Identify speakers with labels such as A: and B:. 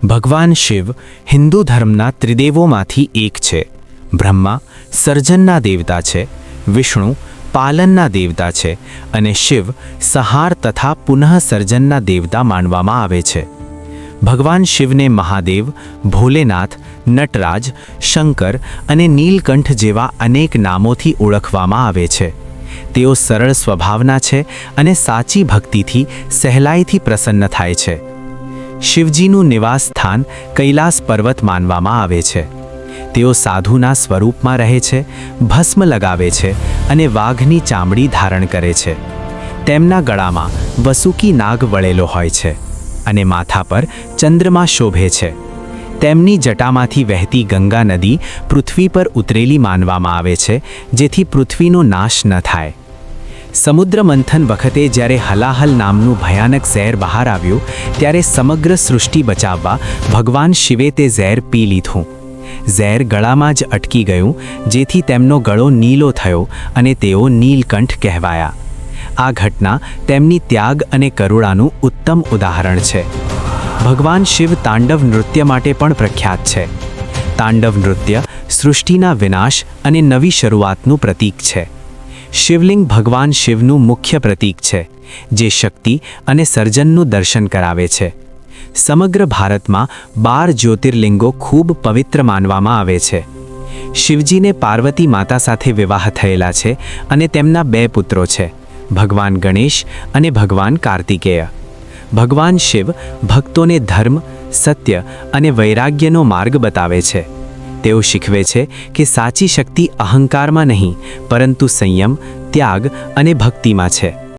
A: ભગવાન શિવ હિન્દુ ધર્મના ત્રિદેવોમાંથી એક છે. બ્રહ્મા સર્જનના દેવતા છે, વિષ્ણુ પાલનના દેવતા છે અને શિવ સંહાર તથા પુનઃસર્જનના દેવતા માનવામાં આવે છે. ભગવાન શિવને મહાદેવ, ભોલેનાથ, નટરાજ, શંકર અને નીલકંઠ જેવા અનેક નામોથી ઓળખવામાં આવે છે. તેઓ સરળ સ્વભાવના છે અને સાચી ભક્તિથી સહેલાઈથી પ્રસન્ન થાય છે. શિવજીનું નિવાસ સ્થાન કૈલાસ પર્વત માનવામાં આવે છે. તેઓ સાધુના સ્વરૂપમાં રહે છે, ભસ્મ લગાવે છે અને વાઘની ચામડી ધારણ કરે છે. તેમના ગળામાં વસુકી નાગ વળેલો હોય છે અને માથા પર ચંદ્રમા શોભે છે. તેમની જટામાંથી વહેતી ગંગા નદી પૃથ્વી પર ઉતરેલી માનવામાં આવે છે, જેથી પૃથ્વીનો નાશ ન થાય. સમુદ્ર મંથન વખતે જ્યારે હલાહલ નામનું ભયાનક ઝેર બહાર આવ્યું, ત્યારે સમગ્ર સૃષ્ટિ બચાવવા ભગવાન શિવે તે ઝેર પી લીધું. ઝેર ગળામાં જ અટકી ગયું, જેથી તેમનો ગળો નીલો થયો અને તેઓ નીલકંઠ કહેવાયા. આ ઘટના તેમની ત્યાગ અને કરુણાનું ઉત્તમ ઉદાહરણ છે. ભગવાન શિવ તાંડવ નૃત્ય માટે પણ પ્રખ્યાત છે. તાંડવ નૃત્ય સૃષ્ટિના વિનાશ અને નવી શરૂઆતનું પ્રતીક છે. શિવલિંગ ભગવાન શિવનું મુખ્ય પ્રતીક છે, જે શક્તિ અને સર્જનનું દર્શન કરાવે છે. સમગ્ર ભારતમાં 12 જ્યોતિર્લિંગો ખૂબ પવિત્ર માનવામાં આવે છે. શિવજીને પાર્વતી માતા સાથે વિવાહ થયેલા છે અને તેમના 2 પુત્રો છે, ભગવાન ગણેશ અને ભગવાન કાર્તિકેય. ભગવાન શિવ ભક્તોને ધર્મ, સત્ય અને વૈરાગ્યનો માર્ગ બતાવે છે. તેઓ શીખવે છે કે સાચી શક્તિ અહંકારમાં નહીં, પરંતુ સંયમ, ત્યાગ અને ભક્તિમાં છે.